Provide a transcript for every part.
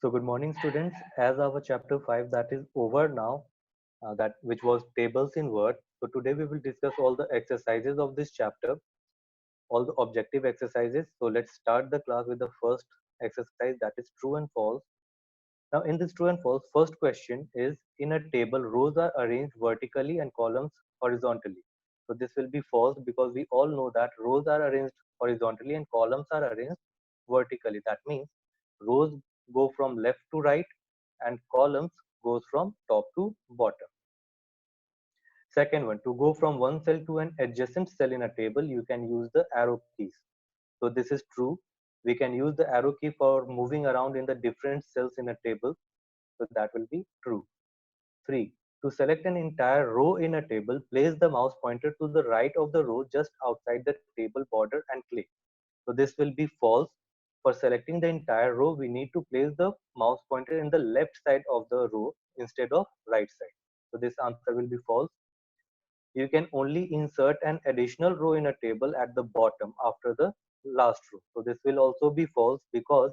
So good morning, students. As our chapter 5 that is over now, that which was tables in Word. So today we will discuss all the exercises of this chapter, all the objective exercises. So let's start the class with the first exercise, that is true and false. Now in this true and false, first question is, in a table, rows are arranged vertically and columns horizontally. So this will be false because we all know that rows are arranged horizontally and columns are arranged vertically. That means rows go from left to right and columns goes from top to bottom. Second one, to go from one cell to an adjacent cell in a table, you can use the arrow keys. So this is true. We can use the arrow key for moving around in the different cells in a table. So that will be true. 3. To select an entire row in a table, place the mouse pointer to the right of the row just outside the table border and click. So this will be false. For selecting the entire row, we need to place the mouse pointer in the left side of the row instead of right side. So this answer will be false. You can only insert an additional row in a table at the bottom after the last row. So this will also be false because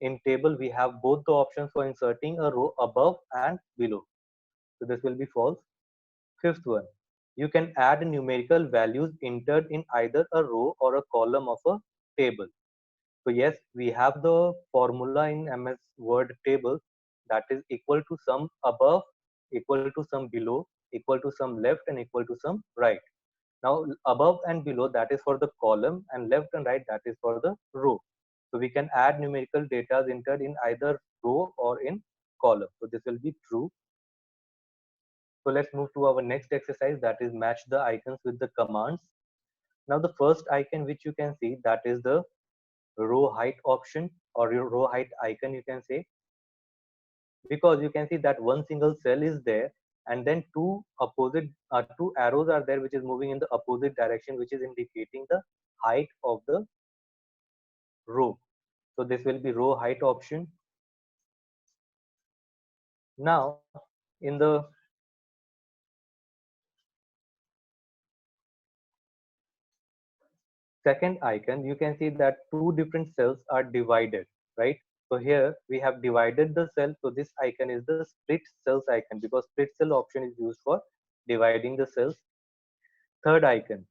in table we have both the options for inserting a row above and below. So this will be false. Fifth one, you can add numerical values entered in either a row or a column of a table. So yes, we have the formula in MS Word table, that is equal to sum above, equal to sum below, equal to sum left and equal to sum right. Now above and below, that is for the column, and left and right, that is for the row. So we can add numerical data entered in either row or in column. So this will be true. So let's move to our next exercise, that is match the icons with the commands. Now the first icon which you can see, that is the row height option or your row height icon, you can say, because you can see that one single cell is there and then two arrows are there which is moving in the opposite direction, which is indicating the height of the row. So this will be row height option. Now in the second icon, you can see that two different cells are divided, right? So here we have divided the cell. So this icon is the split cells icon because split cell option is used for dividing the cells. Third icon,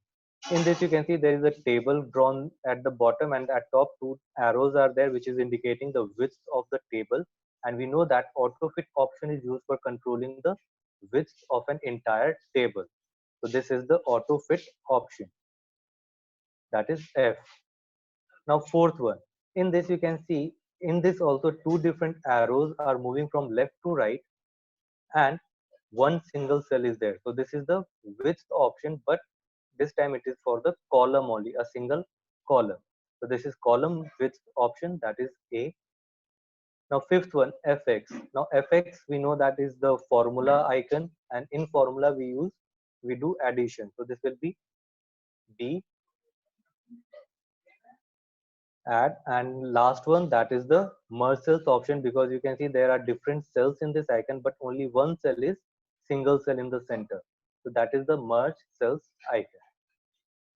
in this you can see there is a table drawn at the bottom, and at top two arrows are there which is indicating the width of the table, and we know that auto fit option is used for controlling the width of an entire table. So this is the auto fit option, that is F. Now fourth one, in this you can see, in this also two different arrows are moving from left to right and one single cell is there. So this is the width option, but this time it is for the column only, a single column. So this is column width option, that is A. Now fifth one, fx. Now fx, we know that is the formula icon, and in formula we do addition. So this will be B, add, and last one, that is the merge cells option, because you can see there are different cells in this icon but only one cell is single cell in the center. So that is the merge cells icon.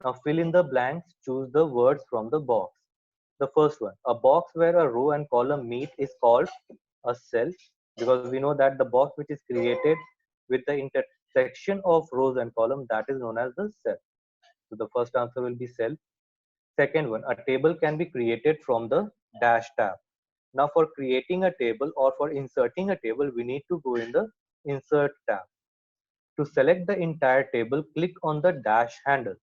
Now fill in the blanks, choose the words from the box. The first one, a box where a row and column meet is called a cell, because we know that the box which is created with the intersection of rows and column, that is known as the cell. So the first answer will be cell. Second one, a table can be created from the dash tab. Now for creating a table or for inserting a table, we need to go in the insert tab. To select the entire table, click on the dash handle.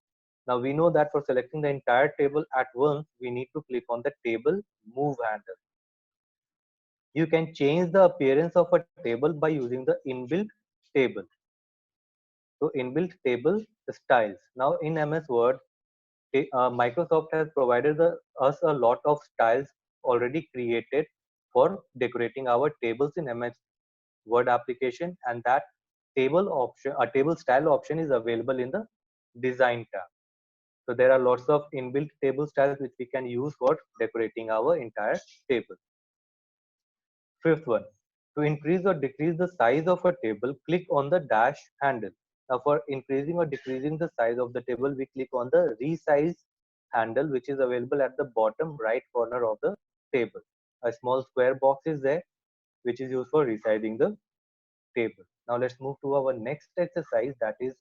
Now we know that for selecting the entire table at once, we need to click on the table move handle. You can change the appearance of a table by using the inbuilt table. So inbuilt table styles. Now in MS Word, Microsoft has provided us a lot of styles already created for decorating our tables in MS Word application, and that table option, a table style option is available in the design tab. So there are lots of inbuilt table styles which we can use for decorating our entire table. Fifth one, to increase or decrease the size of a table, click on the dash handle. Now for increasing or decreasing the size of the table, we click on the resize handle, which is available at the bottom right corner of the table. A small square box is there. which is used for resizing the table. Now let's move to our next exercise, that is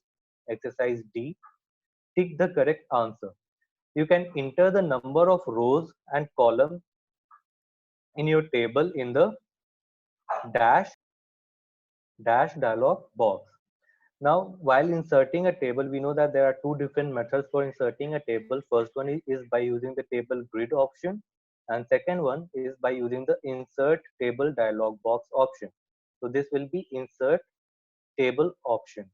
exercise D. Tick the correct answer. You can enter the number of rows and columns in your table in the dash dialog box. Now, while inserting a table, we know that there are two different methods for inserting a table. First one is by using the table grid option, and second one is by using the insert table dialog box option. So this will be insert table option.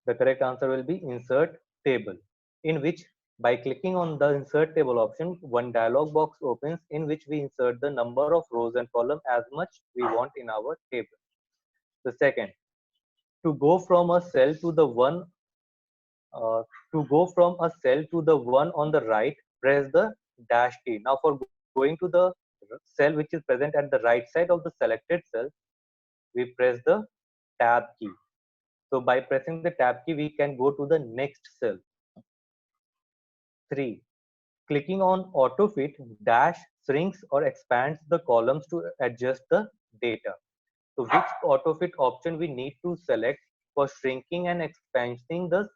The correct answer will be insert table, in which by clicking on the insert table option, one dialog box opens in which we insert the number of rows and columns as much we want in our table. The second, to go from a cell to the one to go from a cell to the one on the right, press the dash key. Now for going to the cell which is present at the right side of the selected cell, we press the tab key. So by pressing the tab key, we can go to the next cell. 3. Clicking on auto fit dash shrinks or expands the columns to adjust the data. So which auto fit option we need to select for shrinking and expanding the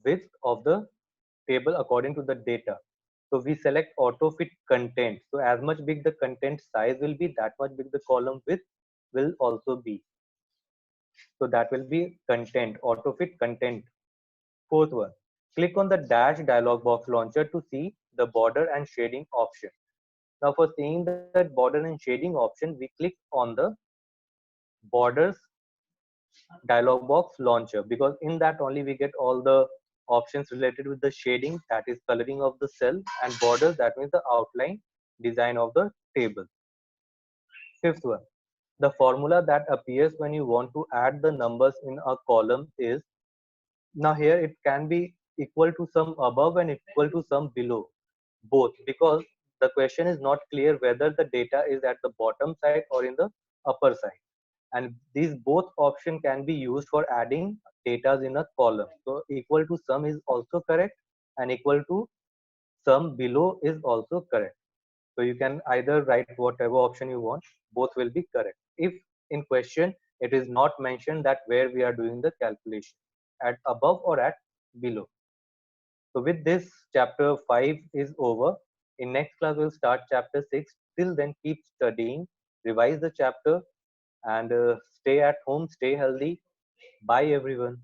width of the table according to the data. So we select auto fit content. So as much big the content size will be, that much big the column width will also be. So that will be content, auto fit content. Fourth one, click on the dash dialog box launcher to see the border and shading option. Now for seeing that border and shading option, we click on the borders dialog box launcher, because in that only we get all the options related with the shading, that is coloring of the cell, and borders, that means the outline design of the table. Fifth one, the formula that appears when you want to add the numbers in a column is, now here it can be equal to some above and equal to some below, both, because the question is not clear whether the data is at the bottom side or in the upper side, and these both option can be used for adding data in a column. So equal to sum is also correct, and equal to sum below is also correct. So you can either write whatever option you want, both will be correct. If in question it is not mentioned that where we are doing the calculation, at above or at below. So with this, chapter 5 is over. In next class we'll start chapter 6. Till then, keep studying, revise the chapter, and stay at home, stay healthy. Bye everyone.